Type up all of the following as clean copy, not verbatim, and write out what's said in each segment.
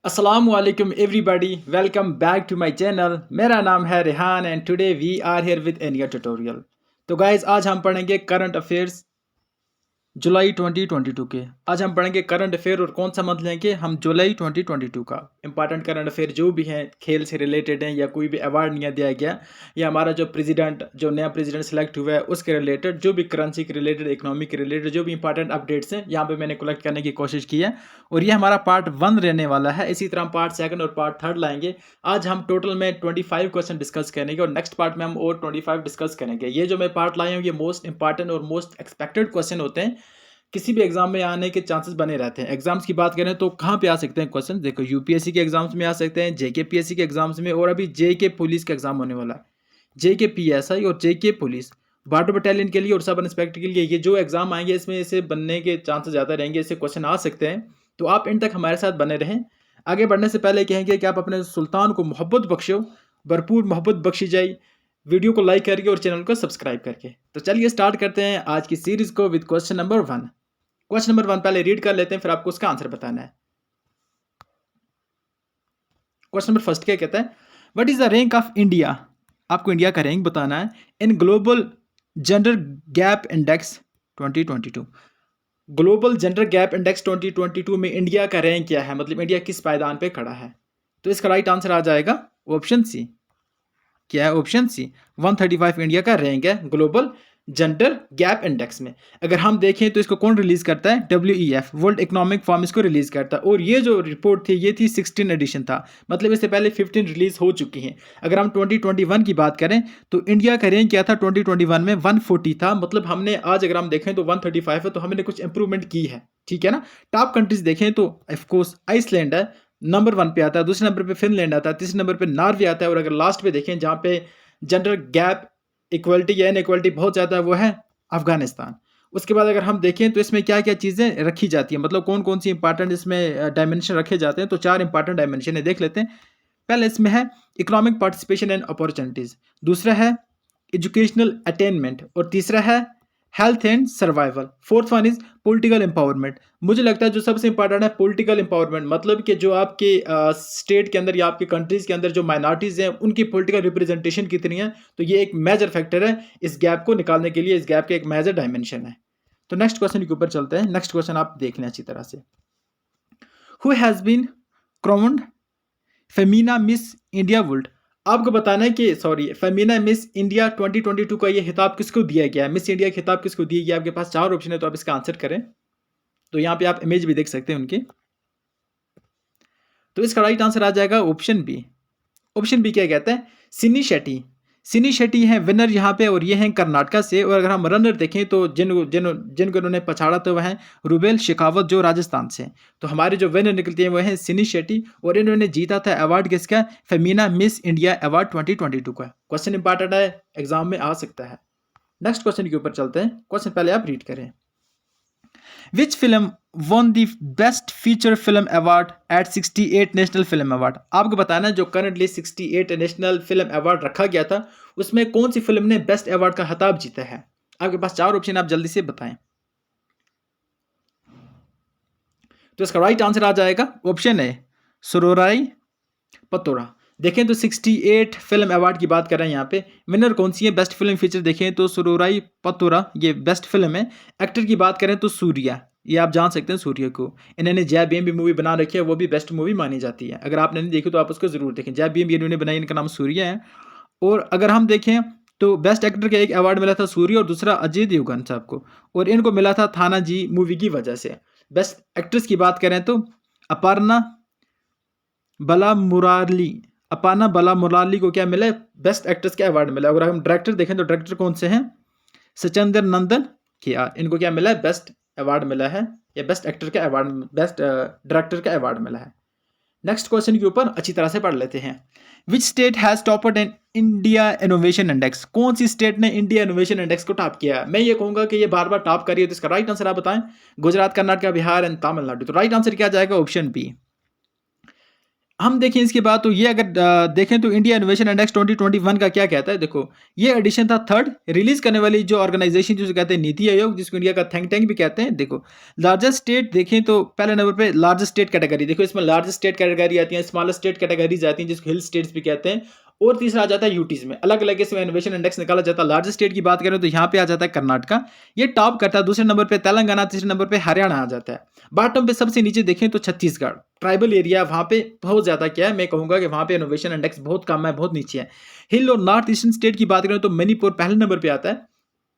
अस्सलाम वालेकुम everybody, welcome back to my channel. मेरा नाम है Rehan and today we are here with a new tutorial. तो गाइज आज हम पढ़ेंगे करंट अफेयर्स जुलाई 2022 के। आज हम पढ़ेंगे करंट अफेयर और कौन सा मंथ लेंगे हम, जुलाई 2022 का। इंपॉर्टेंट करंट अफेयर जो भी हैं, खेल से रिलेटेड हैं या कोई भी अवार्ड नहीं दिया गया या हमारा जो नया प्रेसिडेंट सेलेक्ट हुआ है उसके रिलेटेड, जो भी करेंसी के रिलेटेड, इकोनॉमी के रिलेटेड जो भी इंपॉर्टेंट अपडेट्स हैं यहाँ पे मैंने कलेक्ट करने की कोशिश की है। और ये हमारा पार्ट 1 रहने वाला है। इसी तरह हम पार्ट 2 और पार्ट 3 लाएंगे। आज हम टोटल में 25 क्वेश्चन डिस्कस करेंगे और नेक्स्ट पार्ट में हम और 25 डिस्कस करेंगे। ये जो मैं पार्ट लाए हूँ ये मोस्ट इंपॉर्टेंट और मोस्ट एक्सपेक्टेड क्वेश्चन होते हैं, किसी भी एग्जाम में आने के चांसेस बने रहते हैं। एग्जाम्स की बात करें तो कहाँ पे आ सकते हैं क्वेश्चन, देखो यूपीएससी के एग्जाम्स में आ सकते हैं, जेके पीएससी के एग्जाम्स में, और अभी जेके पुलिस का एग्जाम होने वाला है। जेके पीएसआई और जेके पुलिस बॉर्डर बटालियन के लिए और सब इंस्पेक्टर के लिए ये जो एग्जाम आएंगे इसमें इसे बनने के चांसेस ज़्यादा रहेंगे, इससे क्वेश्चन आ सकते हैं। तो आप इन तक हमारे साथ बने रहें। आगे बढ़ने से पहले कहेंगे कि आप अपने सुल्तान को मोहब्बत बख्शो, भरपूर मोहब्बत बख्शी जाए, वीडियो को लाइक करके और चैनल को सब्सक्राइब करके। तो चलिए स्टार्ट करते हैं आज की सीरीज को with question number 1। Question number 1 पहले रीड कर लेते हैं, फिर आपको उसका आंसर बताना है। क्वेश्चन नंबर फर्स्ट क्या कहता है, what is the rank of India. आपको इंडिया का रैंक बताना है in global gender gap index 2022। Global gender gap index 2022 में इंडिया का रैंक क्या है, मतलब इंडिया किस पायदान पे खड़ा है। तो इसका राइट आंसर आ जाएगा ऑप्शन सी। क्या है ऑप्शन सी, 135 इंडिया का रैंक है ग्लोबल जेंडर गैप इंडेक्स में। अगर हम देखें तो इसको कौन रिलीज करता है, WEF, वर्ल्ड इकोनॉमिक फोरम इसको रिलीज करता है। और ये जो रिपोर्ट थी ये थी 16 एडिशन था, मतलब इससे पहले 15 रिलीज हो चुकी हैं। अगर हम 2021 की बात करें तो इंडिया का रैंक क्या था 2021 में, 140 था। मतलब हमने आज अगर हम देखें तो 135 है, तो हमने कुछ इंप्रूवमेंट की है, ठीक है ना। टॉप कंट्रीज देखें तो ऑफकोर्स आइसलैंड है, नंबर 1 पे आता है, दूसरे नंबर पे फिनलैंड आता है, तीसरे नंबर पे नॉर्वे आता है, और अगर लास्ट पे देखें जहाँ पे जेंडर गैप इक्वलिटी या इनइक्वलिटी बहुत ज़्यादा है वो है अफगानिस्तान। उसके बाद अगर हम देखें तो इसमें क्या क्या चीज़ें रखी जाती हैं, मतलब कौन कौन सी इंपॉर्टेंट इसमें डायमेंशन रखे जाते हैं। तो 4 इंपॉर्टेंट डायमेंशन है, देख लेते हैं। पहले इसमें है इकोनॉमिक पार्टिसिपेशन एंड अपॉर्चुनिटीज़, दूसरा है एजुकेशनल अटेनमेंट, और तीसरा है health and survival, fourth one is political empowerment. मुझे लगता है जो सबसे इंपॉर्टेंट है पॉलिटिकल एम्पावरमेंट, मतलब कि जो आपके स्टेट के अंदर या आपके कंट्रीज के अंदर जो माइनॉरिटीज़ हैं उनकी पॉलिटिकल रिप्रेजेंटेशन कितनी है। तो ये एक मेजर फैक्टर है इस गैप को निकालने के लिए, इस गैप का एक मेजर डायमेंशन है। तो नेक्स्ट क्वेश्चन के ऊपर चलते हैं। नेक्स्ट क्वेश्चन आप देख लें अच्छी तरह से। Who has been crowned Femina miss India world. आपको बताना है कि फेमिना मिस इंडिया 2022 का ये खिताब किसको दिया गया है, मिस इंडिया खिताब किसको दिया गया। आपके पास 4 ऑप्शन है, तो आप इसका आंसर करें। तो यहाँ पे आप इमेज भी देख सकते हैं उनकी। तो इसका राइट आंसर आ जाएगा ऑप्शन बी। ऑप्शन बी क्या कहता है, सिनी शेट्टी। सिनी शेट्टी हैं विनर यहाँ पे, और ये हैं कर्नाटका से। और अगर हम रनर देखें तो जिनको इन्होंने पछाड़ा तो वह हैं रुबेल शेखावत जो राजस्थान से। तो हमारे जो विनर निकलते हैं वो हैं सिनी शेट्टी, और इन्होंने जीता था अवार्ड किसका, फेमिना मिस इंडिया अवार्ड 2022 का। क्वेश्चन इंपॉर्टेंट है, एग्जाम में आ सकता है। नेक्स्ट क्वेश्चन के ऊपर चलते हैं। क्वेश्चन पहले आप रीड करें। Which film won the Best Feature Film Award at 68 national film award. आपको बताना है जो करंटली 68 नेशनल फिल्म अवार्ड रखा गया था उसमें कौन सी फिल्म ने बेस्ट अवार्ड का खिताब जीता है। आपके पास 4 ऑप्शन, आप जल्दी से बताएं। तो इसका राइट आंसर आ जाएगा ऑप्शन है सुरोराई पतोरा। देखें तो 68 फिल्म अवार्ड की बात कर रहे हैं यहाँ पे, विनर कौन सी है बेस्ट फिल्म फीचर, देखें तो सुरोराई पतोरा ये बेस्ट फिल्म है। एक्टर की बात करें तो सूर्या, ये आप जान सकते हैं सूर्य को। इन्होंने जय भीम भी मूवी बना रखी है, वो भी बेस्ट मूवी मानी जाती है। अगर आपने नहीं देखी तो आप उसको जरूर देखें, जय भीम इन्होंने बनाई, इनका नाम सूर्या है। और अगर हम देखें तो बेस्ट एक्टर का एक अवार्ड मिला था सूर्य और दूसरा अजय देवगन साहब को, और इनको मिला था थाना जी मूवी की वजह से। बेस्ट एक्ट्रेस की बात करें तो अपर्णा बला मुराली, अपाना बला मुराली को क्या मिला, बेस्ट एक्ट्रेस का अवार्ड मिला। अगर हम डायरेक्टर देखें तो डायरेक्टर कौन से हैं, सचिंदर नंदन KR, इनको क्या मिला है, बेस्ट अवार्ड मिला है, या बेस्ट एक्टर का अवार्ड, बेस्ट डायरेक्टर का अवार्ड मिला है। नेक्स्ट क्वेश्चन के ऊपर अच्छी तरह से पढ़ लेते हैं। Which state has topped in India innovation index. कौन सी स्टेट ने इंडिया इनोवेशन इंडेक्स को टॉप किया है। मैं ये कहूंगा कि ये बार बार टॉप कर रही है, तो इसका राइट आंसर आप बताएं। गुजरात, कर्नाटक, बिहार एंड तमिलनाडु। तो राइट आंसर क्या जाएगा, ऑप्शन बी। हम देखें इसके बाद तो ये अगर देखें तो इंडिया इनोवेशन इंडेक्स 2021 का क्या कहता है। देखो ये एडिशन था थर्ड रिलीज करने वाली जो ऑर्गेनाइजेशन जिसे कहते हैं नीति आयोग, जिसको इंडिया का थिंक टैंक भी कहते हैं। देखो लार्जेस्ट स्टेट देखें तो पहले नंबर पे लार्जेस्ट स्टेट कैटेगरी, देखो इसमें लार्जेस्ट स्टेट कैटेगरी आती है, स्मॉलेस्ट स्टेट कैटेगरीज आती हैं जिसको हिल स्टेट्स भी कहते हैं, और तीसरा आ जाता है यूटीज में। अलग अलग इसमें इनोवेशन इंडेक्स निकाला जाता है। लार्जेस्ट स्टेट की बात करें तो यहाँ पे आ जाता है कर्नाटका, ये टॉप करता है। दूसरे नंबर पे तेलंगाना, तीसरे नंबर पे हरियाणा आ जाता है। बॉटम पे सबसे नीचे देखें तो छत्तीसगढ़ ट्राइबल एरिया, वहाँ पे बहुत ज़्यादा क्या है, मैं कहूँगा कि वहाँ पे इनोवेशन इंडेक्स बहुत कम है, बहुत नीचे है। हिल और नॉर्थ ईस्टर्न स्टेट की बात करें तो मणिपुर पहले नंबर पे आता है,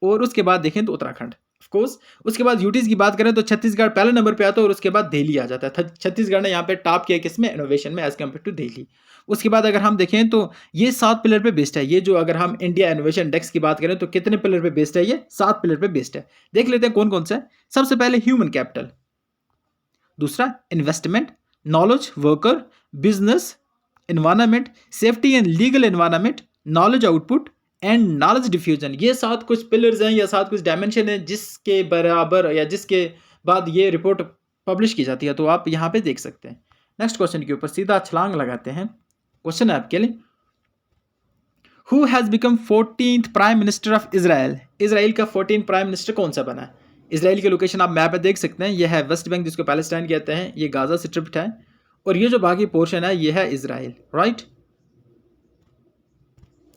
और उसके बाद देखें तो उत्तराखंड ऑफकोर्स। उसके बाद यूटीज की बात करें तो छत्तीसगढ़ पहले नंबर पे आता है, और उसके बाद दिल्ली आ जाता है। छत्तीसगढ़ ने यहाँ पे टॉप किया किसमें, इनोवेशन में, एज कम्पेयर टू दिल्ली। उसके बाद अगर हम देखें तो ये 7 पिलर पे बेस्ड है। ये जो अगर हम इंडिया इनोवेशन इंडेक्स की बात करें तो कितने पिलर पे बेस्ड है, ये 7 पिलर पे बेस्ड है। देख लेते हैं कौन कौन सा है। सबसे पहले ह्यूमन कैपिटल, दूसरा investment, knowledge worker, business, environment, safety and legal environment, knowledge output and knowledge diffusion. ये 7 कुछ पिलर्स हैं या 7 कुछ डायमेंशन है जिसके बराबर या जिसके बाद ये रिपोर्ट पब्लिश की जाती है। तो आप यहाँ पे देख सकते हैं। नेक्स्ट क्वेश्चन के ऊपर सीधा छलांग लगाते हैं। क्वेश्चन है आपके लिए, who has become 14th prime minister of Israel. Israel का 14 प्राइम मिनिस्टर कौन सा बना है। इजराइल की लोकेशन आप मैप पे देख सकते हैं, यह है वेस्ट बैंक जिसको पैलेस्टाइन कहते हैं, ये गाजा स्ट्रिप है, और ये जो बाकी पोर्शन है ये है इजराइल, राइट।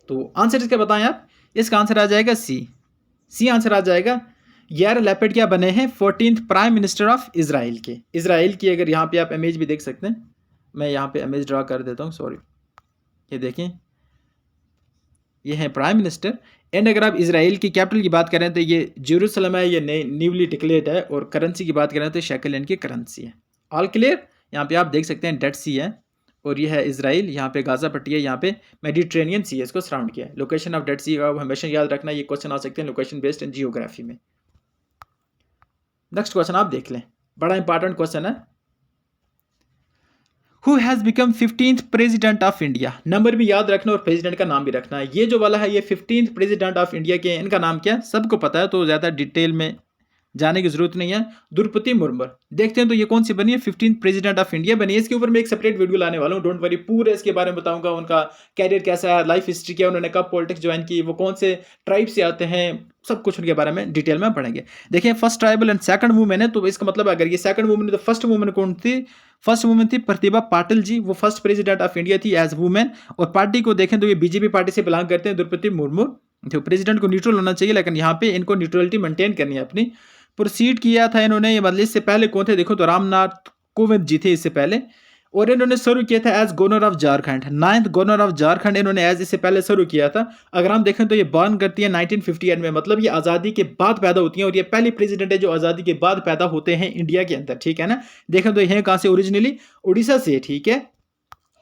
तो आंसर इसका बताएं आप। इसका आंसर आ जाएगा सी आंसर आ जाएगा। यार लैपिड क्या बने हैं 14th prime minister of Israel के। इजराइल की अगर यहाँ पे आप इमेज भी देख सकते हैं, मैं यहाँ पे इमेज ड्रा कर देता हूँ, सॉरी, ये देखें ये है प्राइम मिनिस्टर। एंड अगर आप इजराइल की कैपिटल की बात करें तो ये जेरूसलम है, ये न्यूली डिक्लेयर्ड है, और करेंसी की बात करें तो शेकल इनकी करेंसी है। All clear. यहाँ पे आप देख सकते हैं डेड सी है, और ये है इजराइल, यहाँ पे गाजा पट्टी है, यहाँ पे मेडिटेरेनियन सी है, इसको सराउंड किया है। लोकेशन ऑफ डेड सी का हमेशा याद रखना, ये क्वेश्चन आ सकते हैं लोकेशन बेस्ड इन जियोग्राफी में। नेक्स्ट क्वेश्चन आप देख लें, बड़ा इंपॉर्टेंट क्वेश्चन है। Who has become 15th president of India. Number भी याद रखना और प्रेजिडेंट का नाम भी रखना है। ये जो वाला है ये 15th प्रेजिडेंट ऑफ इंडिया के, इनका नाम क्या है सबको पता है, तो ज़्यादा डिटेल में जाने की जरूरत नहीं है। द्रौपदी मुर्मू। देखते हैं तो ये कौन सी बनी है, 15th प्रेसिडेंट ऑफ इंडिया बनी है। इसके ऊपर मैं एक सेपरेट वीडियो लाने वाला हूँ, डोंट वरी, पूरे इसके बारे में बताऊंगा। उनका कैरियर कैसा है, लाइफ हिस्ट्री क्या, उन्होंने कब पॉलिटिक्स ज्वाइन की, वो कौन से ट्राइब से आते हैं, सब कुछ उनके बारे में डिटेल में पढ़ेंगे। देखिए first tribal and second women है, तो इसका मतलब अगर ये सेकंड वुमेन है तो फर्स्ट वुमेन कौन थी, फर्स्ट वुमेन थी प्रतिभा पाटिल जी, वो फर्स्ट प्रेसिडेंट ऑफ इंडिया थी एज वुमेन। और पार्टी को देखें तो ये बीजेपी पार्टी से बिलोंग करते हैं, द्रौपदी मुर्मू। तो प्रेसिडेंट को न्यूट्रल होना चाहिए, लेकिन यहाँ पे इनको न्यूट्रलिटी मेंटेन करनी है अपनी। प्रोसीड किया था इन्होंने, ये मतलब इससे पहले कौन थे देखो तो रामनाथ कोविंद जी थे इससे पहले, और इन्होंने शुरू किया था as governor of Jharkhand, 9th governor of Jharkhand इन्होंने एज इससे पहले शुरू किया था। अगर हम देखें तो ये बर्न करती है 1958 में, मतलब ये आज़ादी के बाद पैदा होती हैं, और ये पहली प्रेसिडेंट है जो आज़ादी के बाद पैदा होते हैं इंडिया के अंदर, ठीक है ना। देखें तो ये कहाँ से ओरिजिनली, उड़ीसा से, ठीक है।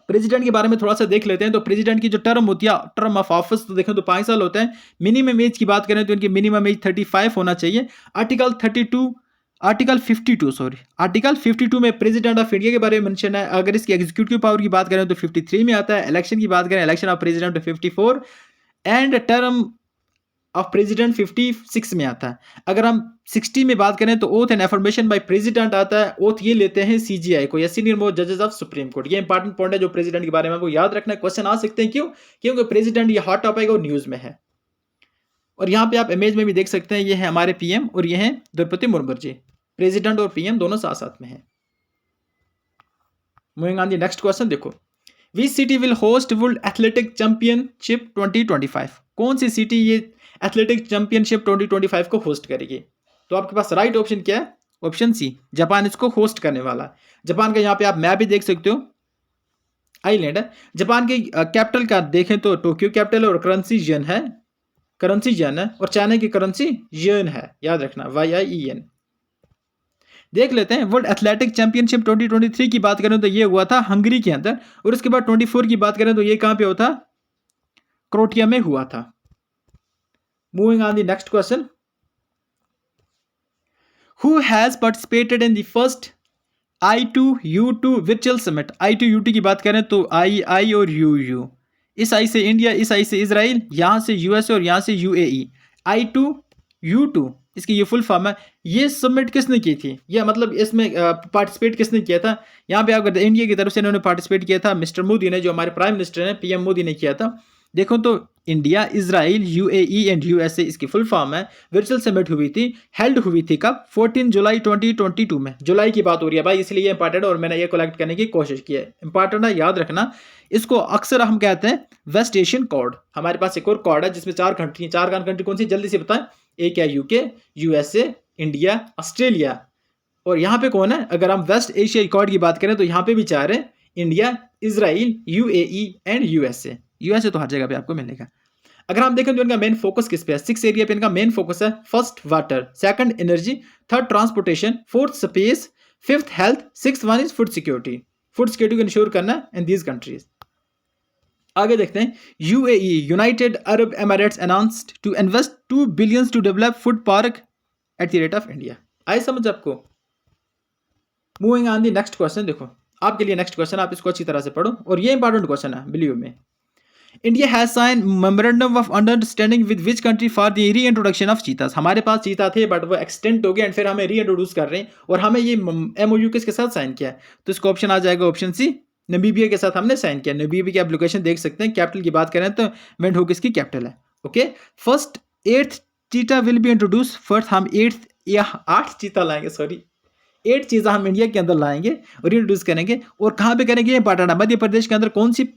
प्रेसिडेंट के बारे में थोड़ा सा देख लेते हैं। तो प्रेसिडेंट की जो टर्म होती है, टर्म ऑफ ऑफिस, तो देखें तो 5 साल होता है। मिनिमम एज की बात करें तो इनकी मिनिमम एज 35 होना चाहिए। आर्टिकल 52 में प्रेसिडेंट ऑफ इंडिया के बारे में मेंशन है। अगर इसकी एग्जीक्यूटिव पावर की बात करें तो 53 में आता है। इलेक्शन की बात करें, election of president 54, and term of president 56 में आता है। अगर हम 60 में बात करें तो oath and affirmation by president आता है। ओथ ये लेते हैं सीजीआई को, या सीनियर मोस्ट जजेस ऑफ सुप्रीम कोर्ट। ये इंपॉर्टेंट पॉइंट है जो प्रेसिडेंट के बारे में आपको याद रखना है, क्वेश्चन आ सकते हैं। क्यों? क्योंकि प्रेसिडेंट ये हॉट टॉपिक और न्यूज में है। और यहाँ पे आप इमेज में भी देख सकते हैं, ये है हमारे पीएम और ये है द्रौपदी मुर्मू जी। प्रेसिडेंट और पीएम दोनों साथ साथ में है। Moving on the next question, देखो which city will host world athletic championship 2025। कौन सी सिटी ये एथलेटिक चैंपियनशिप 2025 को होस्ट करेगी? तो आपके पास राइट ऑप्शन क्या है? ऑप्शन सी, जापान इसको होस्ट करने वाला है। जापान का यहाँ पे आप मैप भी देख सकते हो, आइलैंड है। जापान की कैपिटल का देखें तो टोक्यो कैपिटल, और करेंसी येन है, और चाइना की करेंसी येन है, याद रखना, YIEN। देख लेते हैं वर्ल्ड एथलेटिक चैंपियनशिप 2023 की बात करें तो ये हुआ था हंगरी के अंदर, और उसके बाद 24 की बात करें तो ये कहां पे हुआ था? क्रोएशिया में हुआ था। Moving on the next question, who has participated in the first I2U2 virtual summit. I2U2 की बात करें तो I और UU, इस आई से इंडिया, इस आई से इजराइल, यहां से USA और यहां से UAE। I2U2 इसकी ये फुल फॉर्म है। ये सबमिट किसने की थी, या मतलब इसमें पार्टिसिपेट किसने किया था? यहाँ पे अगर इंडिया की तरफ से इन्होंने पार्टिसिपेट किया था मिस्टर मोदी ने, जो हमारे प्राइम मिनिस्टर हैं, पीएम मोदी ने किया था। देखो तो India, Israel, UAE and USA इसकी फुल फॉर्म है। वर्चुअल समिट हुई थी, हेल्ड हुई थी कब? 14 जुलाई 2022 में। जुलाई की बात हो रही है भाई, इसलिए इंपॉर्टेंट, और मैंने ये कलेक्ट करने की कोशिश की है। इंपॉर्टेंट है, याद रखना। इसको अक्सर हम कहते हैं वेस्ट एशियन कॉर्ड। हमारे पास एक और कॉर्ड है जिसमें 4 कंट्री, 4 कंट्री कौन सी, जल्दी से बताएं। एक है यूके, यूएसए, इंडिया, ऑस्ट्रेलिया, और यहाँ पे कौन है? अगर हम वेस्ट एशिया कॉर्ड की बात करें तो यहाँ पे भी 4 है, India, Israel, UAE and USA. USA तो हर जगह पे आपको मिलेगा। अगर हम देखें तो इनका मेन फोकस किस पे है? 6 एरिया पे इनका मेन फोकस है। First water, second energy, third transportation, fourth space, fifth health, sixth one is food security. Food security को इंश्योर करना इन दीज कंट्रीज। आगे देखते हैं, UAE, United Arab Emirates announced to invest 2 billion to develop food park at the rate of India. आए समझ आपको? Moving on the next question. देखो आपके लिए नेक्स्ट क्वेश्चन, आप इसको अच्छी तरह से पढ़ो, और ये इंपॉर्टेंट क्वेश्चन है, बिलीव में। India has sign memorandum of understanding with which country for the re introduction of cheetahs. हमारे पास चीता थे बट वो एक्सटेंट हो गए एंड फिर हमें री इंट्रोड्यूस कर रहे हैं, और हमें ये एमओयू किसके साथ साइन किया है? तो इसका ऑप्शन आ जाएगा ऑप्शन सी, नमीबिया के साथ हमने साइन किया। नमीबिया की एप्लीकेशन देख सकते हैं। कैपिटल की बात करें तो विंडहोक इसकी कैपिटल है। ओके, फर्स्ट 8th चीता विल बी इंट्रोड्यूस। फर्स्ट हम 8th या 8 चीता लाएंगे, सॉरी 8 चीज़ें हम इंडिया के अंदर लाएंगे और इंट्रोड्यूस करेंगे। और कहाँ पे करेंगे? इंपॉर्टेंट है, मध्य प्रदेश के अंदर कौन सी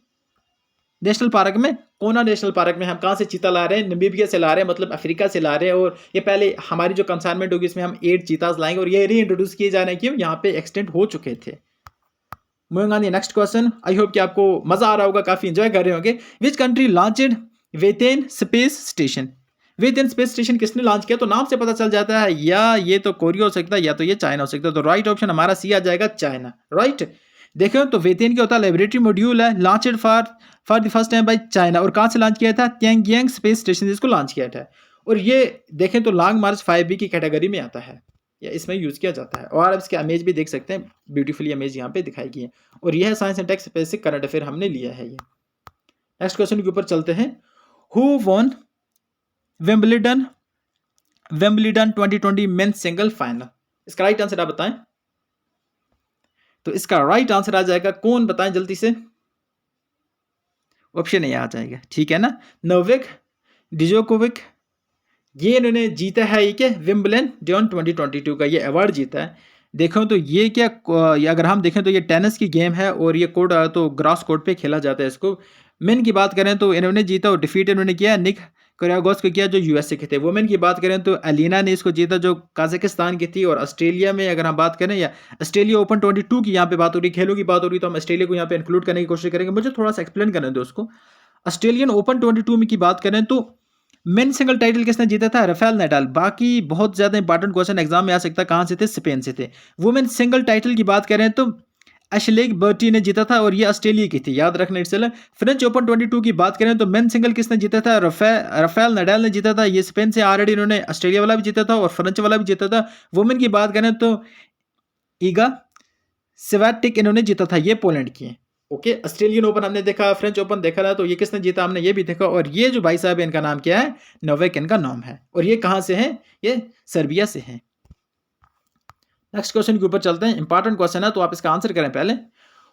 नेशनल पार्क में, कोना नेशनल पार्क में। हम कहाँ से चीता ला रहे हैं? नमीबिया से ला रहे हैं, मतलब अफ्रीका से ला रहे हैं। और ये पहले हमारी जो कंसाइनमेंट होगी इसमें हम 8 चीताज लाएंगे, और ये री इंट्रोड्यूस किए जा रहे हैं, क्यों? यहाँ पे एक्सटेंट हो चुके थे। Moving on the next question. I hope कि आपको मजा आ रहा होगा, काफी एंजॉय कर रहे होंगे। Which country launched Wentian space station? Wentian space station किसने लॉन्च किया? तो नाम से पता चल जाता है, या ये तो कोरिया हो सकता है या तो ये चाइना हो सकता है। तो राइट ऑप्शन हमारा सी आ जाएगा, चाइना। राइट, देखो तो वेतेन क्या होता है? लेबोरेटरी मॉड्यूल है, launched for the first time by China. और कहाँ से लॉन्च किया था? त्यांगियांग स्पेस स्टेशन इसको लॉन्च किया था। और ये देखें तो लॉन्ग मार्च 5B की कैटेगरी में आता है, या इसमें यूज किया जाता है। और आप इसके इमेज भी देख सकते हैं, ब्यूटीफुली इमेज यहाँ पे दिखाई गई है। और यह है science and tech basic current affair हमने लिया है। ये नेक्स्ट क्वेश्चन के ऊपर चलते हैं। Who won Wimbledon 2020 men's single final? इसका राइट आंसर आप बताएं। तो इसका राइट आंसर आ जाएगा, कौन बताएं जल्दी से? ऑप्शन ए आ जाएगा, ठीक है ना, नोवाक डिजोकोविक। ये इन्होंने जीता है, ये क्या, विंबलडन 2022 का ये अवार्ड जीता है। देखो तो ये क्या, अगर हम देखें तो ये टेनिस की गेम है, और ये कोर्ट तो ग्रास कोर्ट पे खेला जाता है इसको। मेन की बात करें तो इन्होंने जीता, और डिफीट इन्होंने किया निक कोरियागोस को किया, जो यूएसए के थे। वुमेन की बात करें तो अलीना ने इसको जीता, जो काजाकिस्तान की थी। और ऑस्ट्रेलिया में अगर हम बात करें, या ऑस्ट्रेलिया ओपन 22 की यहाँ पे बात हो रही, खेलों की बात हो रही, तो हम ऑस्ट्रेलिया को यहाँ पे इंक्लूड करने की कोशिश करेंगे। मुझे थोड़ा सा एक्सप्लेन करने दो उसको। ऑस्ट्रेलियन ओपन 22 में की बात करें तो मेन सिंगल टाइटल किसने जीता था? Rafael Nadal. बाकी बहुत ज्यादा इंपॉर्टेंट क्वेश्चन एग्जाम में आ सकता है, कहां से थे? स्पेन से थे। वुमेन सिंगल टाइटल की बात करें तो एशलेग बर्टी ने जीता था, और ये ऑस्ट्रेलिया की थी, याद रखना। इससे फ्रेंच ओपन 22 की बात करें तो मेन सिंगल किसने जीता था? राफेल नडाल ने जीता था। ये स्पेन से ऑलरेडी इन्होंने ऑस्ट्रेलिया वाला भी जीता था और फ्रेंच वाला भी जीता था। वुमेन की बात करें तो ईगा स्वियाटेक इन्होंने जीता था, ये पोलैंड की है। ओके, ऑस्ट्रेलियन ओपन हमने देखा, फ्रेंच ओपन देखा था, तो ये किसने जीता हमने ये भी देखा। और ये जो भाई साहब है इनका नाम क्या है? नोवाक इनका नाम है। और ये कहां से है? ये सर्बिया से है। नेक्स्ट क्वेश्चन के ऊपर चलते हैं, इंपॉर्टेंट क्वेश्चन है, तो आप इसका आंसर करें पहले।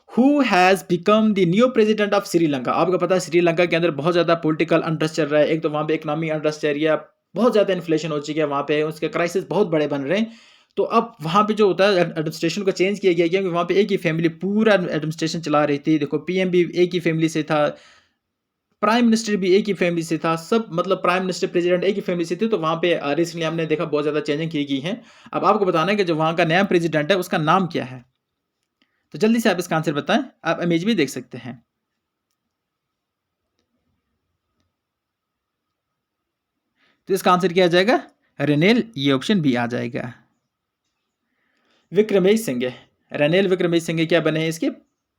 Who has become the new president of Sri Lanka? आपको पता है श्रीलंका के अंदर बहुत ज्यादा पॉलिटिकल अनरेस्ट चल रहा है। एक तो वहां पे इकोनॉमिक अनरेस्ट चल रही है, बहुत ज्यादा इन्फ्लेशन हो चुकी है वहां पे, उसके क्राइसिस बहुत बड़े बन रहे हैं। तो अब वहाँ पे जो होता है एडमिनिस्ट्रेशन को चेंज किया गया, क्योंकि वहाँ पे एक ही फैमिली पूरा एडमिनिस्ट्रेशन चला रही थी। देखो पीएम भी एक ही फैमिली से था, प्राइम मिनिस्टर भी एक ही फैमिली से था, सब मतलब प्राइम मिनिस्टर प्रेसिडेंट एक ही फैमिली से थे। तो वहाँ पे रिसेंटली हमने देखा बहुत ज़्यादा चेंजिंग की गई है। अब आपको बताना है कि जो वहाँ का नया प्रेसिडेंट है उसका नाम क्या है। तो जल्दी से आप इसका आंसर बताएं, आप इमेज भी देख सकते हैं। तो इसका आंसर क्या आ जाएगा? रेनिल, ये ऑप्शन बी आ जाएगा। विक्रमेश सिंघे, रेनिल विक्रमेश सिंघे क्या बने हैं? इसके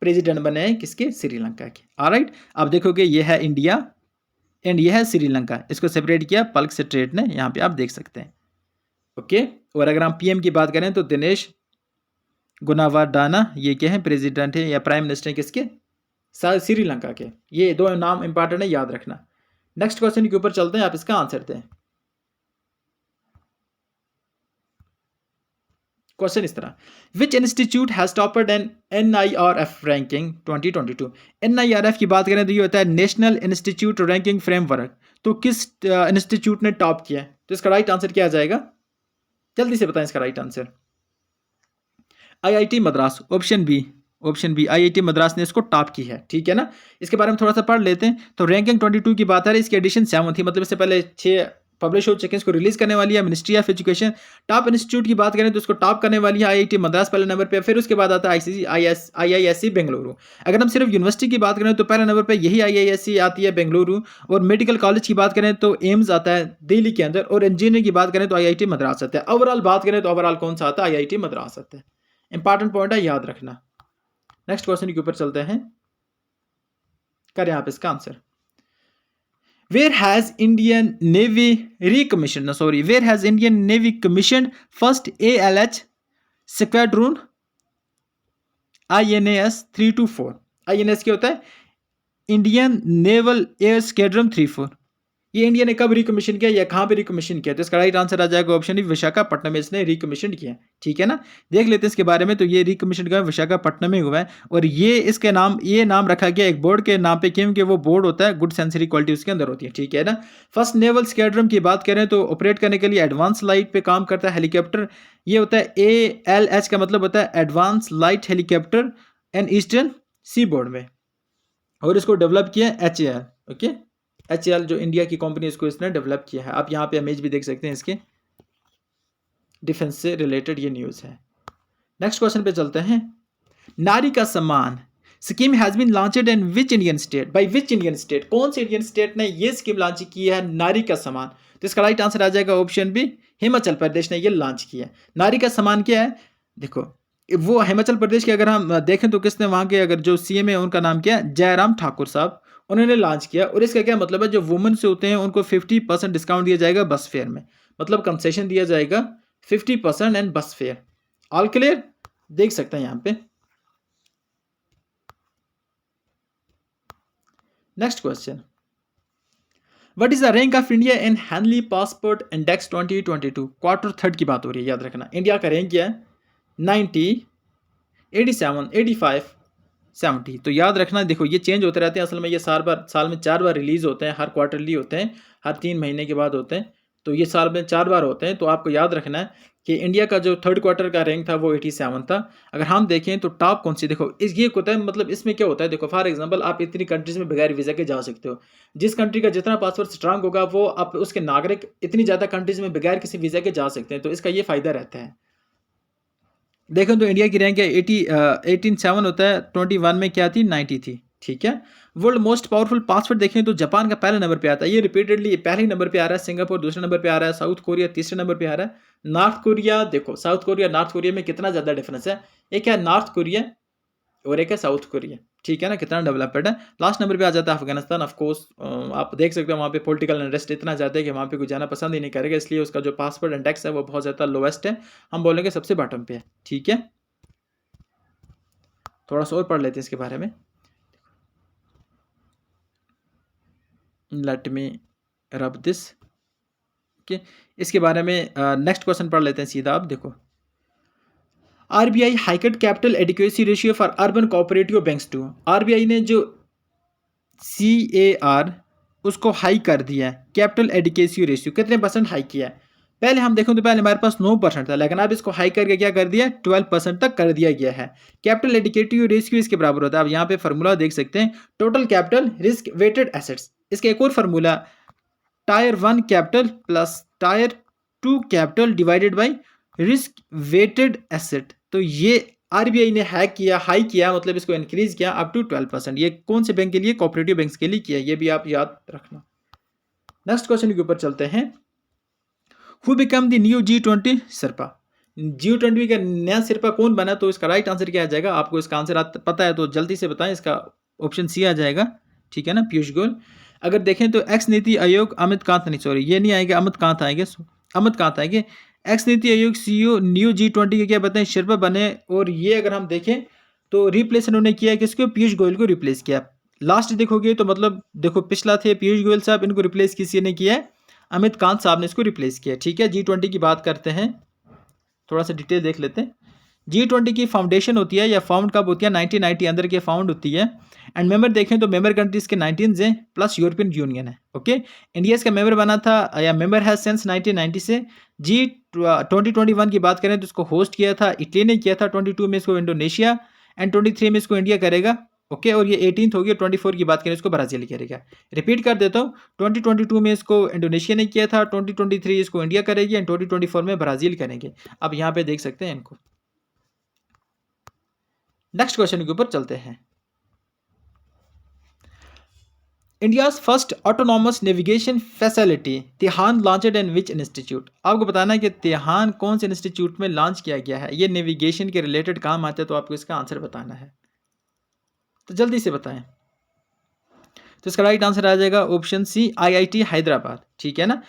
प्रेसिडेंट बने हैं, किसके? श्रीलंका के। ऑलराइट, अब देखोगे ये है इंडिया एंड ये है श्रीलंका, इसको सेपरेट किया पल्क स्ट्रेट ने, यहाँ पे आप देख सकते हैं। ओके, और अगर हम पीएम की बात करें तो दिनेश गुनावाडाना, ये क्या है? प्रेसिडेंट है या प्राइम मिनिस्टर किसके? श्रीलंका के। ये दो नाम इंपॉर्टेंट है, याद रखना। नेक्स्ट क्वेश्चन के ऊपर चलते हैं, आप इसका आंसर दें। क्वेश्चन इस तरह, which institute has topped in NIRF ranking 2022। NIRF की बात करें तो ये होता है नेशनल इंस्टीट्यूट रैंकिंग फ्रेमवर्क। तो किस इंस्टीट्यूट ने टॉप किया है? तो इसका राइट आंसर क्या आ जाएगा? जल्दी से बताएं इसका right answer. IIT Madras, option B. Option B, IIT Madras ने इसको टॉप की है, ठीक है ना। इसके बारे में थोड़ा सा पढ़ लेते हैं। तो रैंकिंग 22 की बात है, इसकी एडिशन 7 थी, मतलब इससे पहले 6 पब्लिश हो चुके हैं, इसको रिलीज करने वाली है ministry of education. Top institute की बात करें तो इसको टॉप करने वाली है IIT मद्रास पहले नंबर पे, फिर उसके बाद आता है IISc बेंगलुरु। अगर हम सिर्फ यूनिवर्सिटी की बात करें तो पहले नंबर पे यही IISc आती है बेंगलुरु, और मेडिकल कॉलेज की बात करें तो एम्स आता है दिल्ली के अंदर, और इंजीनियरिंग की बात करें तो IIT मद्रास आता है। ओवरऑल बात करें तो ओवरऑल कौन सा आता है? IIT मद्रास आता है। इंपॉर्टेंट पॉइंट है, याद रखना। नेक्स्ट क्वेश्चन के ऊपर चलते हैं, करें आप इसका answer. Where has Indian Navy recommissioned? No, sorry. Where has Indian Navy commissioned first ALH Squadron INAS 324? INAS क्या होता है? Indian naval air squadron 34। ये इंडिया ने कब रिकमीशन किया या कहाँ पे रिकमीशन किया? तो इसका राइट आंसर आ जाएगा ऑप्शन डी, विशाखापट्टनम में इसने रिकमीशन किया, ठीक है ना। देख लेते हैं इसके बारे में। तो ये रिकमीशन का विशाखापट्टनम में हुआ है, और ये इसके नाम, ये नाम रखा गया एक बोर्ड के नाम पे, क्योंकि वो बोर्ड होता है गुड सेंसरी क्वालिटी उसके अंदर होती है, ठीक है ना। फर्स्ट नेवल स्क्वाड्रन की बात करें तो ऑपरेट करने के लिए एडवांस लाइट पे काम करता है हेलीकॉप्टर। ये होता है ALH का मतलब होता है advance light helicopter and eastern sea board में, और इसको डेवलप किया HAL। ओके, HAL जो इंडिया की कंपनी, इसको इसने डेवलप किया है। आप यहाँ पे इमेज भी देख सकते हैं इसके, डिफेंस से रिलेटेड ये न्यूज़ है। नेक्स्ट क्वेश्चन पे चलते हैं। Nari ka Samman scheme has been launched in which Indian state? By which Indian state? कौन से इंडियन स्टेट ने ये स्कीम लॉन्च की है, नारी का सम्मान? तो इसका राइट आंसर आ जाएगा ऑप्शन बी, हिमाचल प्रदेश ने ये लॉन्च किया है। नारी का सम्मान क्या है? देखो, वो हिमाचल प्रदेश के अगर हम देखें तो किसने, वहाँ के अगर जो CM है उनका नाम क्या है? जयराम ठाकुर साहब, उन्होंने लॉन्च किया। और इसका क्या मतलब है? जो वुमेन्स होते हैं उनको 50% डिस्काउंट दिया जाएगा बस फेयर में, मतलब कंसेशन दिया जाएगा 50% एंड बस फेयर। All clear? देख सकते हैं यहाँ पे। Next question, what is the rank of India in Henley passport index 2022? Quarter third की बात हो रही है, याद रखना। इंडिया का रैंक क्या है? 90, 87, 85, 70। तो याद रखना, देखो ये चेंज होते रहते हैं। असल में ये साल में 4 बार रिलीज होते हैं, हर क्वार्टरली होते हैं, हर 3 महीने के बाद होते हैं। तो ये साल में 4 बार होते हैं। तो आपको याद रखना है कि इंडिया का जो थर्ड क्वार्टर का रैंक था वो 87 था। अगर हम देखें तो टॉप कौन सी, देखो इस ये होता है, मतलब इसमें क्या होता है, देखो फॉर एग्जांपल आप इतनी कंट्रीज में बगैर वीज़ा के जा सकते हो। जिस कंट्री का जितना पासवर्ड स्ट्रांग होगा वो आप उसके नागरिक इतनी ज़्यादा कंट्रीज में बगैर किसी वीज़ा के जा सकते हैं। तो इसका ये फ़ायदा रहता है। देखें तो इंडिया की रैंक है 18.7 होता है, 21 में क्या थी? 90 थी, ठीक है। वर्ल्ड मोस्ट पावरफुल पासवर्ड देखें तो जापान का पहले नंबर पे आता है, ये रिपीटेडली पहले नंबर पे आ रहा है। सिंगापुर दूसरे नंबर पे आ रहा है, साउथ कोरिया तीसरे नंबर पे आ रहा है। नॉर्थ कोरिया, देखो साउथ कोरिया नॉर्थ कोरिया में कितना ज़्यादा डिफरेंस है। एक है नॉर्थ कोरिया और एक है साउथ कोरिया, ठीक है ना, कितना डेवलप्ड है। लास्ट नंबर पे आ जाता है अफगानिस्तान। ऑफकोर्स आप देख सकते हो वहाँ पे पॉलिटिकल अनरेस्ट इतना ज़्यादा है कि वहाँ पे कोई जाना पसंद ही नहीं करेगा, इसलिए उसका जो पासवर्ड इंडेक्स है वो बहुत ज़्यादा लोवेस्ट है। हम बोलेंगे सबसे बॉटम पे है, ठीक है। थोड़ा सा और पढ़ लेते हैं इसके बारे में। Let me rub this, okay. इसके बारे में नेक्स्ट क्वेश्चन पढ़ लेते हैं सीधा। आप देखो, RBI hiked capital adequacy ratio for urban cooperative banks to. RBI ने जो CAR उसको हाई कर दिया है, कैपिटल एडिक्वेसी रेशियो कितने % हाई किया है? पहले हम देखें तो पहले हमारे पास 9% था, लेकिन अब इसको हाई करके क्या कर दिया? 12% तक कर दिया गया है। कैपिटल एडिक्वेटिव रेशियो इसके बराबर होता है। अब यहाँ पे फार्मूला देख सकते हैं, total capital risk weighted assets. इसका एक और formula, tier 1 capital plus tier 2 capital divided by risk weighted asset. तो ये RBI ने हाई किया, मतलब इसको इंक्रीज किया अप टू 12%। ये कौन से बैंक के लिए? कोऑपरेटिव बैंक्स के लिए किया, ये भी आप याद रखना। नेक्स्ट क्वेश्चन के ऊपर चलते हैं। Who become the new G20 सिरपा? G20 का नया सिरपा कौन बना? तो इसका राइट आंसर क्या आ जाएगा? आपको इसका आंसर पता है तो जल्दी से बताएं। इसका ऑप्शन C आ जाएगा, ठीक है ना, पीयूष गोयल। अगर देखें तो एक्स नीति आयोग अमित कांत, नहीं सॉरी ये नहीं आएगा, अमित कांत आएंगे, अमित कांत आएंगे। X NITI Aayog CEO new G20 के क्या बताएं? शिरपा बने। और ये अगर हम देखें तो रिप्लेस इन्होंने किया किसको? पीयूष गोयल को रिप्लेस किया। लास्ट देखोगे तो मतलब देखो पिछला थे पीयूष गोयल साहब, इनको रिप्लेस किसी ने किया है? अमित कांत साहब ने इसको रिप्लेस किया, ठीक है। G20 की बात करते हैं थोड़ा सा डिटेल देख लेते हैं। G20 की फाउंडेशन होती है या फाउंड कब होती है, 1990 अंदर के फाउंड होती है। एंड मेंबर देखें तो मेंबर कंट्रीज के 19 हैं प्लस यूरोपियन यूनियन है। ओके, इंडिया इसका मेंबर बना था या मेंबर है सिंस 1990 से। जी 2021 की बात करें तो इसको होस्ट किया था इटली ने किया था, 22 में इसको इंडोनेशिया एंड 23 में इसको इंडिया करेगा। ओके, और ये 18th हो गया, 24 की बात करें इसको ब्राज़ील करेगा। रिपीट कर देता हूँ, 2022 में इसको इंडोनेशिया ने किया था, 2023 इसको इंडिया करेगी एंड 2024 में ब्राज़ील करेंगे। अब यहाँ पे देख सकते हैं इनको। नेक्स्ट क्वेश्चन के ऊपर चलते हैं। India's first autonomous navigation facility TiHAN launched in which institute. आपको बताना है कि तिहान कौन से इंस्टीट्यूट में लॉन्च किया गया है। ये नेविगेशन के रिलेटेड काम आता है, तो आपको इसका आंसर बताना है, तो जल्दी से बताएं। तो इसका राइट आंसर आ जाएगा ऑप्शन सी, IIT हैदराबाद। ठीक है ना।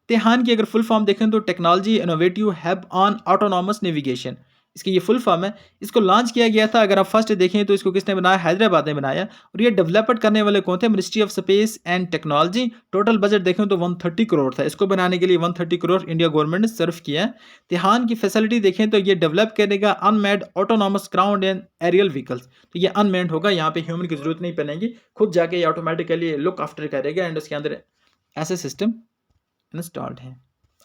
तिहान की अगर फुल फॉर्म देखें तो technology innovative hub on autonomous navigation, इसकी ये फुल फॉर्म है। इसको लॉन्च किया गया था, अगर आप फर्स्ट देखें तो इसको किसने बनाया, हैदराबाद ने बनाया। और ये डेवलपमेंट करने वाले कौन थे, ministry of space and technology. Total budget देखें तो 130 करोड़ था, इसको बनाने के लिए 130 करोड़ इंडिया गवर्नमेंट ने सर्व किया है। तिहान की फैसिलिटी देखें तो ये डेवलप करेगा unmanned autonomous ground and aerial vehicles. तो ये अनमैड होगा, यहाँ पे ह्यूमन की जरूरत नहीं पड़ेगी, खुद जाके ये ऑटोमेटिकली लुक आफ्टर करेगा एंड उसके अंदर ऐसे सिस्टम इंस्टॉल्ड है।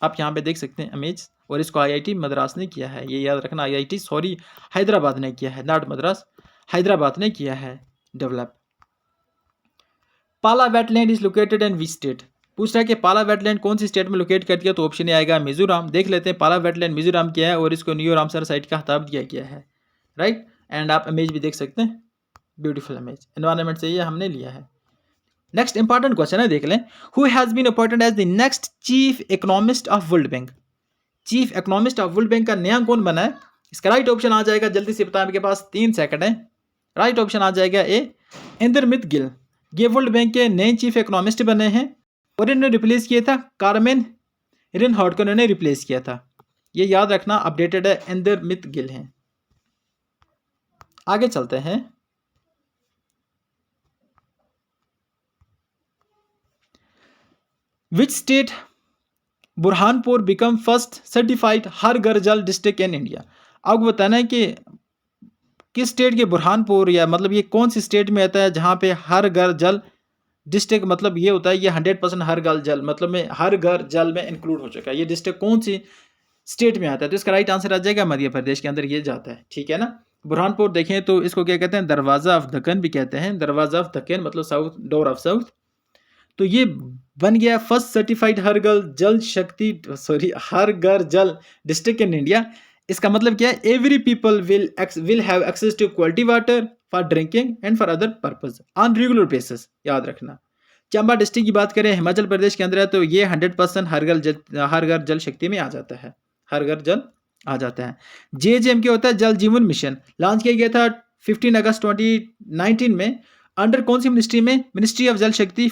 आप यहाँ पे देख सकते हैं इमेज, और इसको IIT मद्रास ने किया है, ये याद रखना, IIT सॉरी हैदराबाद ने किया है, नॉट मद्रास, हैदराबाद ने किया है डेवलप। पाला wetland is located in which state. पूछ रहा है कि पाला वेटलैंड कौन सी स्टेट में लोकेट कर दिया, तो ऑप्शन ए आएगा मिजोरम। देख लेते हैं पाला वेटलैंड मिजोरम क्या है, और इसको न्यू रामसर साइट का खिताब दिया गया है, राइट। एंड आप इमेज भी देख सकते हैं, ब्यूटीफुल इमेज, एनवायरनमेंट से ये हमने लिया है। नेक्स्ट इंपॉर्टेंट क्वेश्चन है, देख लें। Who has been appointed as the next chief economist of world bank. Chief economist of world bank का नया कौन बना है। इसका राइट ऑप्शन आ जाएगा, जल्दी से बताएं, आपके पास 3 सेकंड है। राइट ऑप्शन आ जाएगा ए, इंद्रमित गिल। ये वर्ल्ड बैंक के नए चीफ इकोनॉमिस्ट बने हैं, और इन्होंने रिप्लेस किया था कार्मेन रिनहार्ट को, इन्होंने रिप्लेस किया था। ये याद रखना, अपडेटेड है, इंद्रमित गिल हैं। आगे चलते हैं। Which state Burhanpur become first certified Har Ghar Jal district in India. आपको बताना है कि किस स्टेट के बुरहानपुर, या मतलब ये कौन सी स्टेट में आता है जहाँ पे हर घर जल डिस्ट्रिक्ट, मतलब ये होता है ये 100% हर घर जल, मतलब में हर घर जल में इंक्लूड हो चुका है। ये डिस्ट्रिक्ट कौन सी स्टेट में आता है, तो इसका राइट आंसर आ जाएगा मध्य प्रदेश के अंदर ये जाता है। ठीक है ना। बुरहानपुर देखें तो इसको क्या कहते हैं, दरवाजा ऑफ दक्कन भी कहते हैं, दरवाजा ऑफ दक्कन मतलब साउथ, डोर ऑफ साउथ। तो ये बन गया फर्स्ट सर्टिफाइड हर घर जल शक्ति, sorry her Ghar Jal district in India. इसका मतलब क्या है, every people will have access to quality water for drinking and for other purpose on regular basis. याद रखना। चंबा डिस्ट्रिक्ट की बात करें, हिमाचल प्रदेश के अंदर है, तो ये 100% हर घर जल शक्ति में आ जाता है, हर घर जल आ जाता है। JJM क्या होता है, जल जीवन मिशन, लॉन्च किया गया था 15 अगस्त 2019 में, अंडर कौन सी मिनिस्ट्री में, मिनिस्ट्री ऑफ जल शक्ति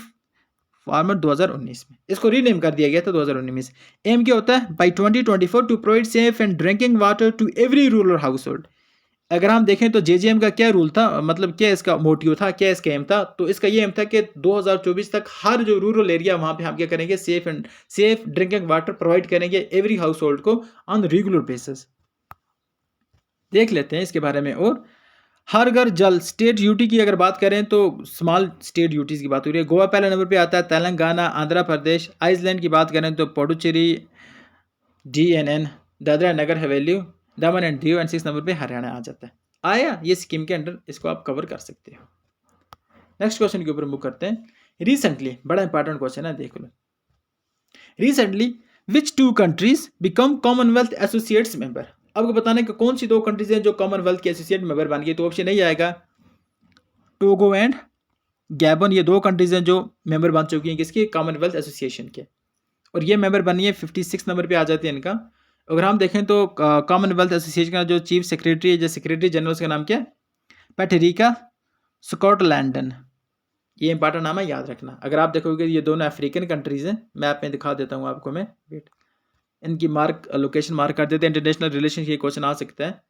फार्मर 2019 में, इसको रीनेम कर दिया गया था 2019 में। एम क्या होता है, by 2024 to provide safe and drinking water to every rural household. अगर हम देखें तो JJM का क्या रूल था, मतलब क्या इसका मोटिव था, क्या इसका एम था, तो इसका ये एम था कि 2024 तक हर जो रूरल एरिया वहाँ पे हम क्या करेंगे, सेफ ड्रिंकिंग वाटर प्रोवाइड करेंगे एवरी हाउस होल्ड को ऑन रेगुलर बेसिस। देख लेते हैं इसके बारे में। और हर घर जल स्टेट यूटी की अगर बात करें तो स्मॉल स्टेट यूटीज़ की बात हो रही है। गोवा पहले नंबर पे आता है, तेलंगाना, आंध्र प्रदेश, आइसलैंड की बात करें तो Puducherry, DNN, Dadra Nagar Haveli, Daman and Diu, and 6 number पे हरियाणा आ जाता है। आया ये स्कीम के अंडर, इसको आप कवर कर सकते हो। नेक्स्ट क्वेश्चन के ऊपर मूव करते हैं। रिसेंटली, बड़ा इंपॉर्टेंट क्वेश्चन है, देख लो। Recently which 2 countries become Commonwealth associates member. आपको बताना है कि कौन सी 2 कंट्रीज हैं जो कॉमनवेल्थ के एसोसिएट मेंबर बन गई, तो ऑप्शन नहीं आएगा, टोगो एंड गैबन। ये 2 कंट्रीज हैं जो मेंबर बन चुकी हैं किसकी, कॉमनवेल्थ एसोसिएशन के, और ये मेंबर बनी है 56 नंबर पे आ जाती है इनका। अगर हम देखें तो कॉमनवेल्थ एसोसिएशन का जो चीफ सेक्रेटरी है, जो सेक्रेटरी जनरल, उसका नाम क्या है, पैटरिका स्कॉटलैंडन। ये इंपॉर्टेंट नाम है, याद रखना। अगर आप देखोगे ये दोनों अफ्रीकन कंट्रीज हैं, मैप में दिखा देता हूँ आपको मैं, वेट, इनकी लोकेशन मार्क कर देते हैं। इंटरनेशनल रिलेशन ये क्वेश्चन आ सकता है,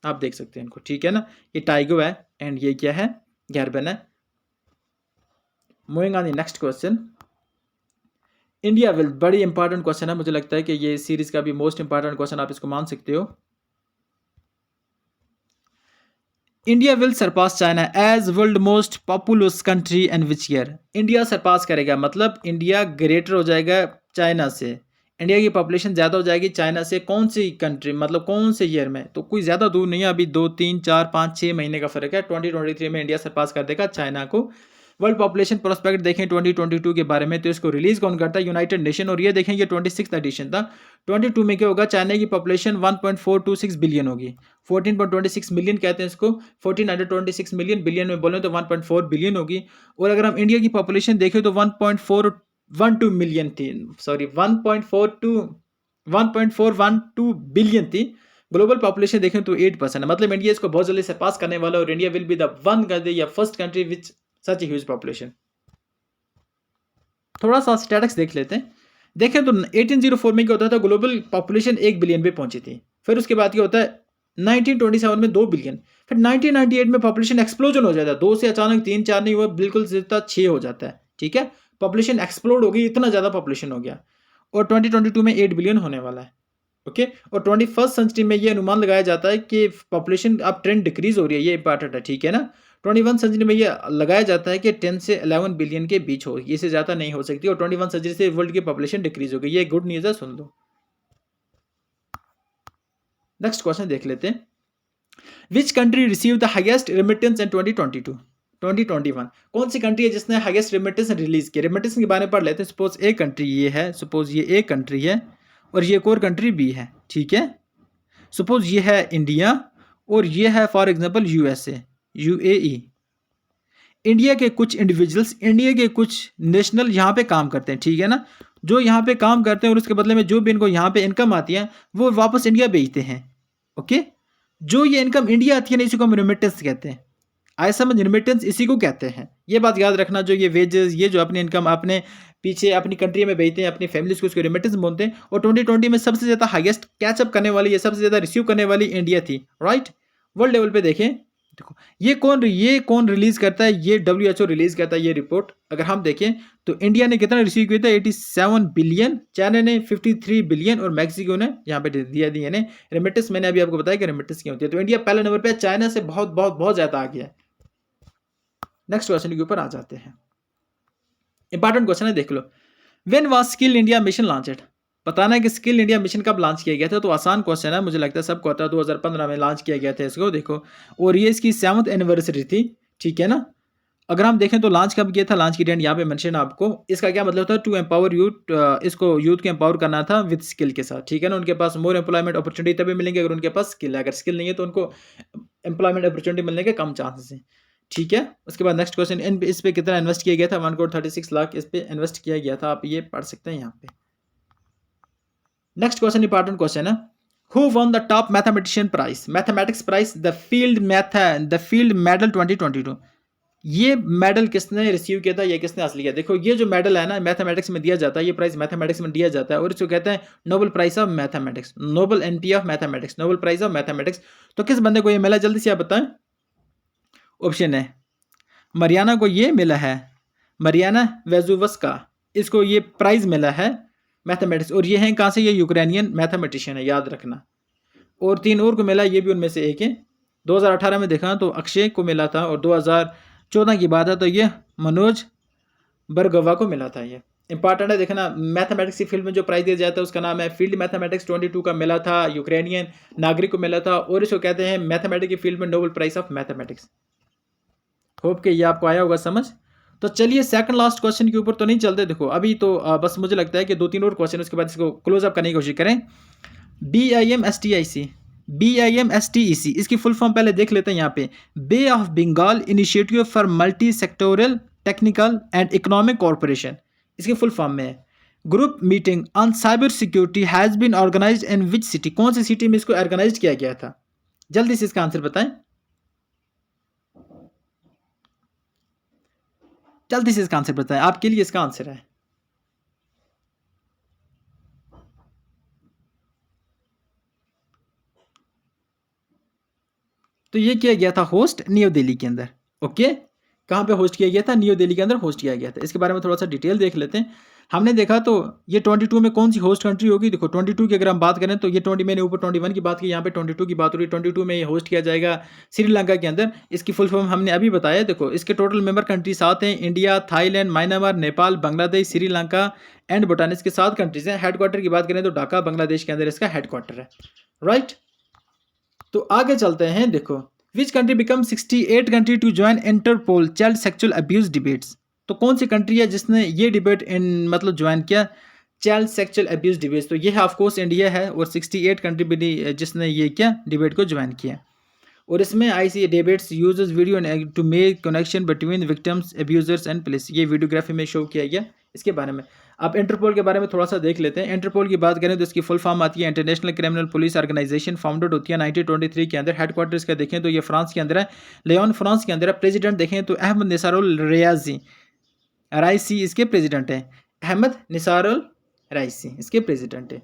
आप देख सकते हैं इनको। ठीक है ना। ये टाइगो है एंड ये क्या है, गैरबन है। Moving on the next question. India will, बड़ी इंपॉर्टेंट क्वेश्चन है, मुझे लगता है कि ये सीरीज का भी मोस्ट इंपॉर्टेंट क्वेश्चन, आप इसको मान सकते हो। India will surpass China as world most populous country and which year? India surpass करेगा, मतलब इंडिया ग्रेटर हो जाएगा चाइना से, इंडिया की पॉपुलेशन ज़्यादा हो जाएगी चाइना से, कौन सी कंट्री, मतलब कौन से ईयर में? तो कोई ज़्यादा दूर नहीं है, अभी 2 3 4 5 6 महीने का फर्क है। 2023 में इंडिया सरपास कर देगा चाइना को। वर्ल्ड पॉपुलेशन प्रोस्पेक्ट देखें 2022 के बारे में, तो इसको रिलीज कौन करता है? United nation. और ये देखें ये 26th एडिशन था। 22 में क्या होगा? चाइना की पॉपुलेशन 1.426 बिलियन होगी। 14.26 मिलियन कहते हैं इसको, 1426 मिलियन, बिलियन में बोले तो 1.4 बिलियन होगी। और अगर हम इंडिया की पॉपुलेशन देखें तो 1.412 मिलियन थी, सॉरी 1.412 बिलियन थी। ग्लोबल पॉपुलेशन देखें तो 8% है, मतलब इंडिया इसको बहुत जल्दी सरपास करने वाला है, और India will be the one country या first country which such huge population. थोड़ा सा स्टैटिक्स देख लेते हैं। देखें तो 1804 में क्या होता था? ग्लोबल पॉपुलेशन 1 बिलियन पे पहुंची थी। फिर उसके बाद क्या होता है? 1927 में 2 बिलियन। फिर 1998 में पॉपुलेशन एक्सप्लोजन हो जाता है, 2 से अचानक 3 4 नहीं हुआ, बिल्कुल सीधा 6 हो जाता है। ठीक है, पॉपुलेशन एक्सप्लोड हो गई, इतना ज़्यादा पॉपुलेशन हो गया। और 2022 में 8 बिलियन होने वाला है। ओके, और 21st सेंचुरी में ये अनुमान लगाया जाता है कि पॉपुलेशन अब ट्रेंड डिक्रीज हो रही है, ये इंपॉर्टेंट है। ठीक है ना, 21 सेंचुरी में ये लगाया जाता है कि 10 से 11 बिलियन के बीच हो, इससे ज़्यादा नहीं हो सकती, और 21 सेंचुरी से वर्ल्ड की पॉपुलेशन डिक्रीज हो गई। ये गुड न्यूज़ है, सुन लो। नेक्स्ट क्वेश्चन देख लेते हैं। Which country receive the highest remittance in 2022 2021? कौन सी कंट्री है जिसने हाईएस्ट रेमिटेंस रिलीज किया? रेमिटेंस के बारे में पढ़ लेते हैं। सपोज एक कंट्री ये है, सपोज ये एक कंट्री है, और ये एक और कंट्री बी है। ठीक है, सपोज ये है इंडिया, और ये है for example USA, UAE. India के कुछ इंडिविजुअल्स, इंडिया के कुछ नेशनल यहाँ पे काम करते हैं। ठीक है ना, जो यहाँ पे काम करते हैं और उसके बदले में जो भी इनको यहाँ पे इनकम आती है वो वापस इंडिया भेजते हैं। ओके, जो ये इनकम इंडिया आती है ना, इसी को हम रेमिटेंस कहते हैं। आए समझ? रेमिटेंस इसी को कहते हैं, ये बात याद रखना। जो ये वेजेस, ये जो अपनी इनकम अपने पीछे अपनी कंट्री में भेजते हैं अपनी फैमिलीज को, उसको रेमिटेंस बोलते हैं। और 2020 में सबसे ज़्यादा हाईएस्ट कैचअप करने वाली, ये सबसे ज़्यादा रिसीव करने वाली इंडिया थी। राइट, वर्ल्ड लेवल पे देखें, देखो ये कौन रिलीज करता है? ये WHO रिलीज करता है ये रिपोर्ट। अगर हम देखें तो इंडिया ने कितना रिसीव किया था? 87 बिलियन, चाइना ने 53 बिलियन, और मैक्सिको ने यहाँ पे दिया ने रेमिटेंस। मैंने अभी आपको बताया कि रेमिटेंस क्या होती है। तो इंडिया पहले नंबर पे, चाइना से बहुत बहुत बहुत ज़्यादा आ गया है। नेक्स्ट क्वेश्चन के ऊपर आ जाते हैं। इंपॉर्टेंट क्वेश्चन है, देख लो। When was Skill India mission launched? बताना है कि स्किल इंडिया मिशन कब लॉन्च किया गया था। तो आसान क्वेश्चन है, मुझे लगता है सबको आता है। 2015 में लॉन्च किया गया था इसको, देखो। और ये इसकी 7th एनिवर्सरी थी। ठीक है ना, अगर हम देखें तो लॉन्च कब किया था, लॉन्च की डेट यहाँ पे मेंशन है आपको। इसका क्या मतलब था? टू एम्पावर यूथ, इसको यूथ को एम्पावर करना था विद स्किल के साथ। ठीक है ना, उनके पास मोर एम्प्लॉयमेंट अपॉर्चुनिटी तभी मिलेंगे अगर उनके पास स्किल है। अगर स्किल नहीं है तो उनको एम्प्लॉयमेंट अपॉर्चुनिटी मिलने के कम चांसेस हैं। ठीक है, उसके बाद नेक्स्ट क्वेश्चन, इस पे कितना इन्वेस्ट किया गया था? 1,36,00,000 इस पे इन्वेस्ट किया गया था, आप ये पढ़ सकते हैं यहाँ पे। नेक्स्ट क्वेश्चन इंपॉर्टेंट क्वेश्चन है। Who won the top mathematician prize, mathematics prize, the field medal 2022? ये मेडल किसने रिसीव किया था, ये किसने हासिल किया? देखो ये जो मेडल है ना, मैथमेटिक्स में दिया जाता है, ये प्राइज मैथमेटिक्स में दिया जाता है, और इसको कहते हैं Nobel prize of mathematics, Nobel एनपी of mathematics, Nobel prize of mathematics. तो किस बंदे को ये मिला, जल्दी से आप बताएं। ऑप्शन है, मरियाना को ये मिला है, मरियाना वेजुवस का, इसको ये प्राइज मिला है मैथमेटिक्स। और ये हैं कहाँ से? ये यूक्रेनियन मैथमेटिशियन है, याद रखना। और 3 और को मिला, ये भी उनमें से एक है। 2018 में देखा तो अक्षय को मिला था, और 2014 की बात है तो ये मनोज बरगवा को मिला था। ये इंपॉर्टेंट है, देखना। मैथमेटिक्स की फील्ड में जो प्राइज दिया जाता है उसका नाम है फील्ड मैथमेटिक्स। 22 का मिला था, यूक्रेनियन नागरिक को मिला था, और इसको कहते हैं मैथमेटिक्स की फील्ड में Nobel prize of mathematics. Hope कि ये आपको आया होगा समझ। तो चलिए सेकंड लास्ट क्वेश्चन के ऊपर तो नहीं चलते, देखो अभी तो बस मुझे लगता है कि 2 3 और क्वेश्चन, उसके बाद इसको क्लोज अप करने की कोशिश करें। BIMSTEC, इसकी फुल फॉर्म पहले देख लेते हैं यहाँ पे। Bay of Bengal initiative for multi sectoral technical and economic corporation, इसकी फुल फॉर्म में है। Group meeting on cyber security has been organised in which city? कौन सी सिटी में इसको ऑर्गेनाइज किया गया था? जल्दी से इसका आंसर बताएं, जल्दी से इसका आंसर बताएं, आपके लिए इसका आंसर है। तो ये किया गया था होस्ट न्यू दिल्ली के अंदर। ओके, कहाँ पे होस्ट किया गया था? न्यू दिल्ली के अंदर होस्ट किया गया था। इसके बारे में थोड़ा सा डिटेल देख लेते हैं। हमने देखा तो ये 22 में कौन सी होस्ट कंट्री होगी। देखो 22 की अगर हम बात करें तो ये 20 मैंने ऊपर 21 की बात की, यहाँ पे 22 की बात हो रही है। 22 में ये होस्ट किया जाएगा श्रीलंका के अंदर। इसकी फुल फॉर्म हमने अभी बताया। देखो इसके टोटल मेंबर कंट्री 7 हैं, India, Thailand, Myanmar, Nepal, Bangladesh, Sri Lanka and Bhutan. इसके 7 कंट्रीज हैं। हेडक्वार्टर की बात करें तो ढाका बांग्लादेश के अंदर इसका हेडक्वार्टर है, राइट। तो आगे चलते हैं। देखो which country become 68 country to join Interpol child sexual abuse debates. तो कौन सी कंट्री है जिसने ये डिबेट मतलब ज्वाइन किया, चाइल्ड सेक्सुअल अब्यूज डिबेट्स। तो ये है ऑफ कोर्स इंडिया है, और 68 कंट्री भी जिसने ये क्या डिबेट को ज्वाइन किया। और इसमें IC debates uses video to make connection between victims, abusers and police. ये वीडियोग्राफी में शो किया गया इसके बारे में। अब इंटरपोल के बारे में थोड़ा सा देख लेते हैं। इंटरपोल की बात करें तो इसकी फुल फॉर्म आती है international criminal police organisation. Founded होती है 1923 के अंदर। हेडक्वार्टर्स का देखें तो ये फ्रांस के अंदर है, लियोन फ्रांस के अंदर है। प्रेसिडेंट देखें तो अहमद निसारुल राइसी इसके प्रेसिडेंट है। अहमद निसारुल राइसी इसके प्रेसिडेंट है।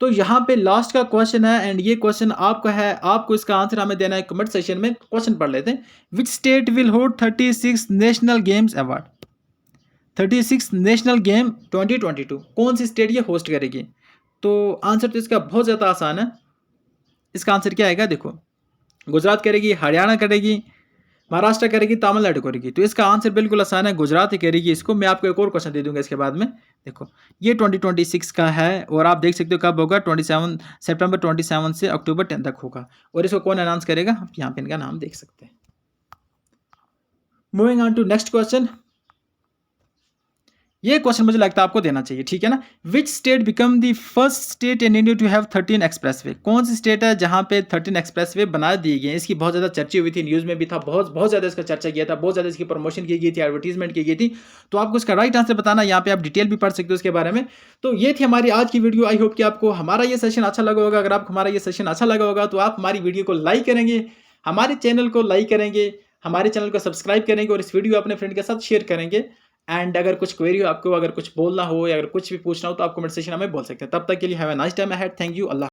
तो यहाँ पे लास्ट का क्वेश्चन है, एंड ये क्वेश्चन आपका है, आपको इसका आंसर हमें देना है कमेंट सेक्शन में। क्वेश्चन पढ़ लेते हैं। Which state will hold 36 national games award. 36 national game 2022 कौन सी स्टेट ये होस्ट करेगी। तो आंसर तो इसका बहुत ज़्यादा आसान है। इसका आंसर क्या आएगा। देखो गुजरात करेगी, हरियाणा करेगी, महाराष्ट्र करेगी, तमिलनाडु करेगी। तो इसका आंसर बिल्कुल आसान है, गुजरात ही करेगी इसको। मैं आपको एक और क्वेश्चन दे दूंगा इसके बाद में। देखो ये 2026 का है, और आप देख सकते हो कब होगा, 27 सितंबर 27 से अक्टूबर 10 तक होगा। और इसको कौन अनाउंस करेगा, आप यहाँ पे इनका नाम देख सकते हैं। Moving on to next question. ये क्वेश्चन मुझे लगता है आपको देना चाहिए, ठीक है ना। Which state become the first state in India to have 13 expressway. कौन सी स्टेट है जहां पे 13 एक्सप्रेसवे बना दिए गए। इसकी बहुत ज़्यादा चर्चा हुई थी, न्यूज़ में भी था, बहुत ज़्यादा इसका चर्चा किया था, बहुत ज़्यादा इसकी प्रमोशन की गई थी, एडवर्टीजमेंट की गई थी। तो आपको इसका राइट आंसर बताना, यहाँ पे आप डिटेल भी पढ़ सकते हो इसके बारे में। तो ये थी हमारी आज की वीडियो। आई होप कि आपको हमारा ये सेशन अच्छा लगा होगा। अगर आपको हमारा ये सेशन अच्छा लगा होगा तो आप हमारी वीडियो को लाइक करेंगे, हमारे चैनल को लाइक करेंगे, हमारे चैनल को सब्सक्राइब करेंगे, और इस वीडियो अपने फ्रेंड के साथ शेयर करेंगे। एंड अगर कुछ क्वेरी हो आपको, अगर कुछ बोलना हो या अगर कुछ भी पूछना हो तो आप कमेंट सेक्शन में बोल सकते हैं। तब तक के लिए have a nice time ahead. Thank you. Allah.